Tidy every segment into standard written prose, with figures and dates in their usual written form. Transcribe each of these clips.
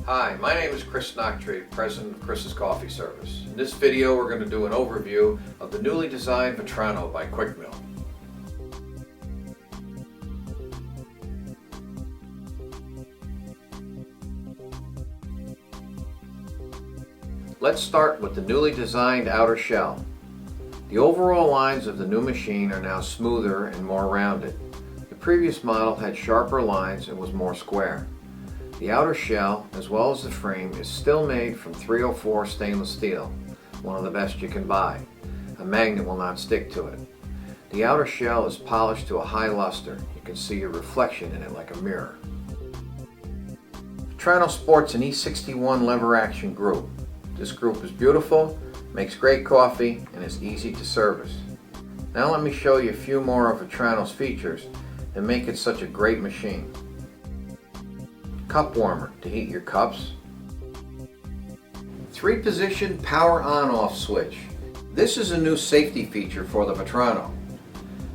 Hi, my name is Chris Nachtrieb, President of Chris's Coffee Service. In this video we're going to do an overview of the newly designed Vetrano by Quickmill. Let's start with the newly designed outer shell. The overall lines of the new machine are now smoother and more rounded. The previous model had sharper lines and was more square. The outer shell, as well as the frame, is still made from 304 stainless steel, one of the best you can buy. A magnet will not stick to it. The outer shell is polished to a high luster. You can see your reflection in it like a mirror. Vetrano sports an E61 lever action group. This group is beautiful, makes great coffee, and is easy to service. Now let me show you a few more of Vetrano's features that make it such a great machine. Cup warmer to heat your cups. 3-position power on-off switch. This is a new safety feature for the Vetrano.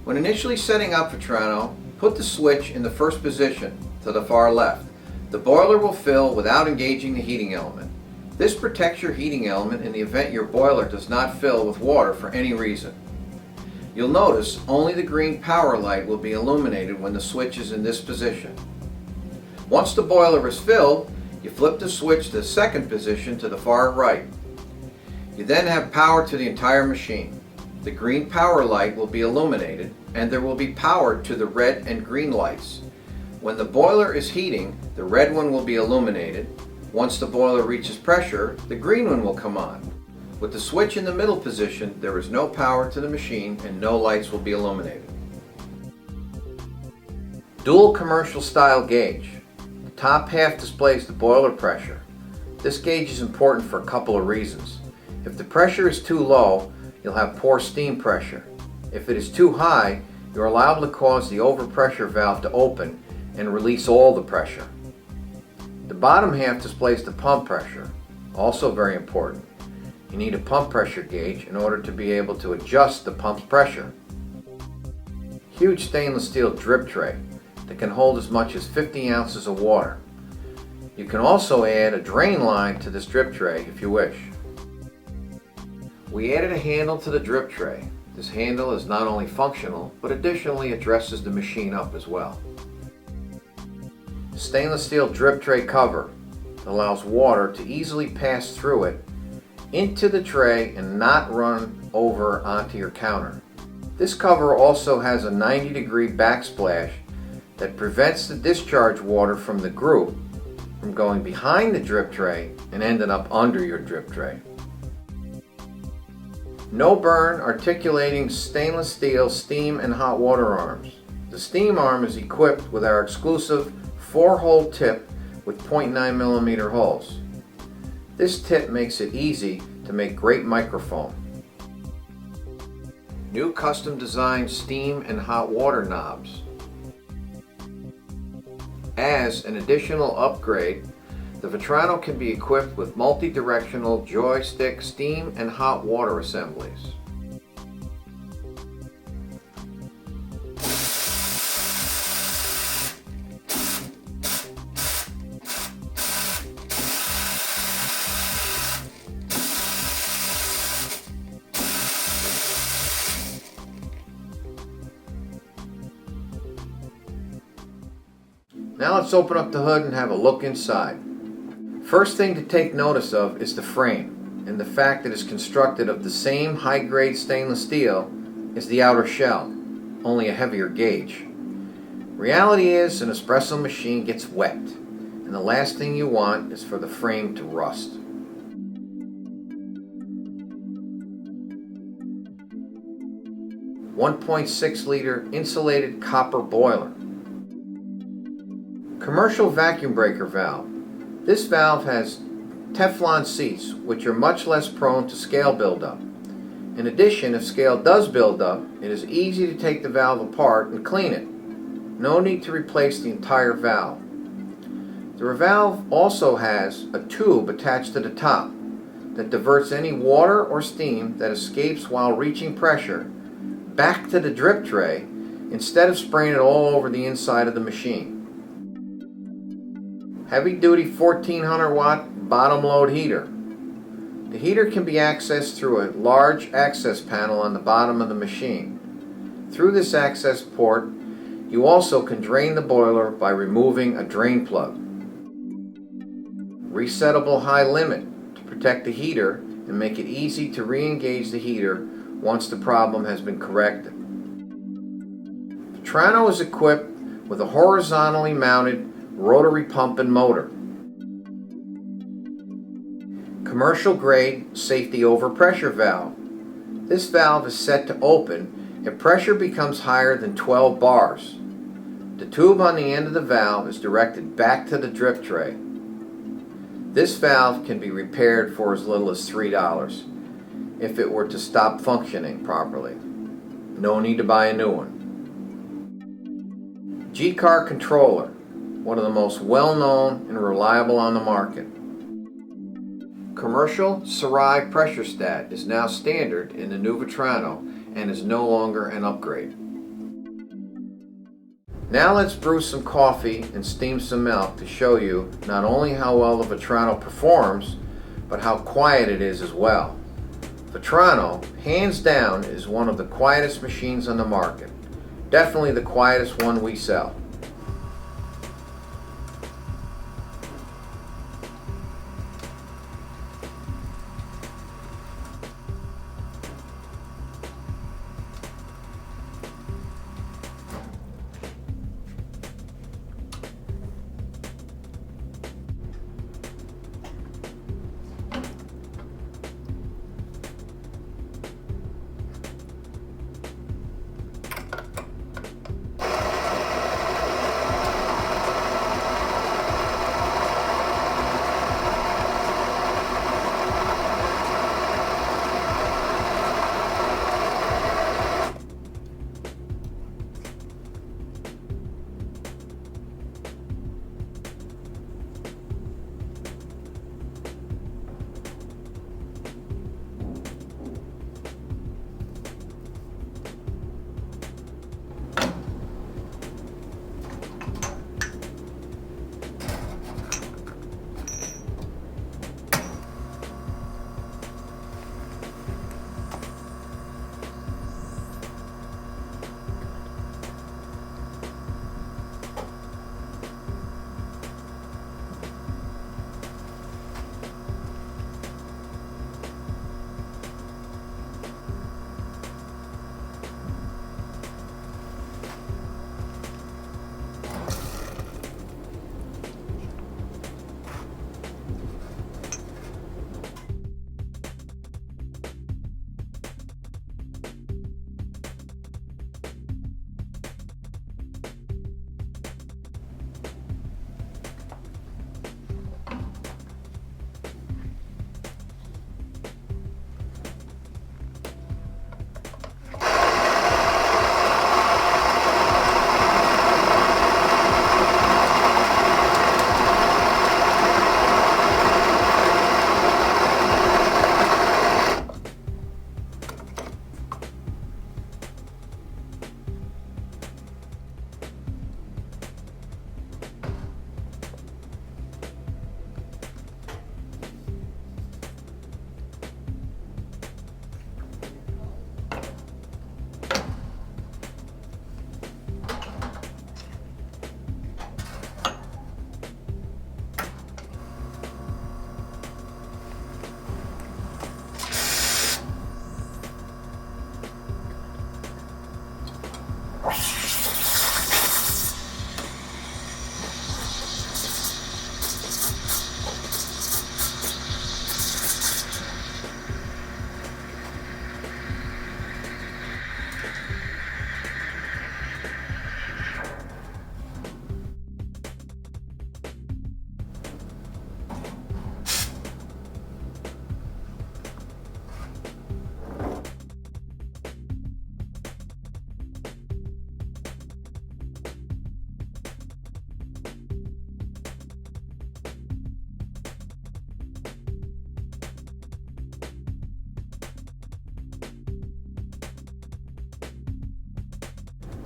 When initially setting up Vetrano, put the switch in the first position to the far left. The boiler will fill without engaging the heating element. This protects your heating element in the event your boiler does not fill with water for any reason. You'll notice only the green power light will be illuminated when the switch is in this position. Once the boiler is filled, you flip the switch to the second position to the far right. You then have power to the entire machine. The green power light will be illuminated and there will be power to the red and green lights. When the boiler is heating, the red one will be illuminated. Once the boiler reaches pressure, the green one will come on. With the switch in the middle position, there is no power to the machine and no lights will be illuminated. Dual commercial style gauge. Top half displays the boiler pressure. This gauge is important for a couple of reasons. If the pressure is too low, you'll have poor steam pressure. If it is too high, you're liable to cause the overpressure valve to open and release all the pressure. The bottom half displays the pump pressure, also very important. You need a pump pressure gauge in order to be able to adjust the pump's pressure. Huge stainless steel drip tray that can hold as much as 50 ounces of water. You can also add a drain line to this drip tray if you wish. We added a handle to the drip tray. This handle is not only functional, but additionally it dresses the machine up as well. Stainless steel drip tray cover allows water to easily pass through it into the tray and not run over onto your counter. This cover also has a 90-degree backsplash that prevents the discharge water from the group from going behind the drip tray and ending up under your drip tray. No burn articulating stainless steel steam and hot water arms. The steam arm is equipped with our exclusive 4-hole tip with 0.9mm holes. This tip makes it easy to make great microfoam. New custom designed steam and hot water knobs. As an additional upgrade, the Vetrano can be equipped with multi-directional joystick steam and hot water assemblies. Now let's open up the hood and have a look inside. First thing to take notice of is the frame and the fact that it's constructed of the same high-grade stainless steel as the outer shell, only a heavier gauge. Reality is an espresso machine gets wet and the last thing you want is for the frame to rust. .6-liter insulated copper boiler. Commercial vacuum breaker valve. This valve has Teflon seats which are much less prone to scale buildup. In addition, if scale does build up, it is easy to take the valve apart and clean it. No need to replace the entire valve. The valve also has a tube attached to the top that diverts any water or steam that escapes while reaching pressure back to the drip tray instead of spraying it all over the inside of the machine. heavy-duty 1400 watt bottom load heater. The heater can be accessed through a large access panel on the bottom of the machine. Through this access port, you also can drain the boiler by removing a drain plug. Resettable high limit to protect the heater and make it easy to re-engage the heater once the problem has been corrected. Vetrano is equipped with a horizontally mounted rotary pump and motor. Commercial grade safety overpressure valve. This valve is set to open if pressure becomes higher than 12 bars. The tube on the end of the valve is directed back to the drip tray. This valve can be repaired for as little as $3 if it were to stop functioning properly. No need to buy a new one. Gicar Controller, one of the most well-known and reliable on the market. Commercial Sirai pressure stat is now standard in the new Vetrano and is no longer an upgrade. Now let's brew some coffee and steam some milk to show you not only how well the Vetrano performs, but how quiet it is as well. Vetrano, hands down, is one of the quietest machines on the market. Definitely the quietest one we sell.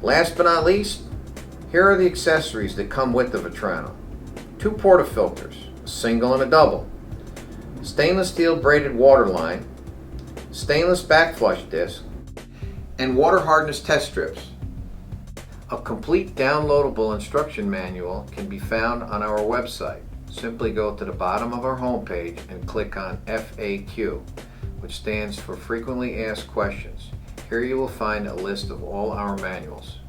Last but not least, here are the accessories that come with the Vetrano. 2 2 portafilters, a single and a double, stainless steel braided water line, stainless backflush disc, and water hardness test strips. A complete downloadable instruction manual can be found on our website. Simply go to the bottom of our homepage and click on FAQ, which stands for Frequently Asked Questions. Here you will find a list of all our manuals.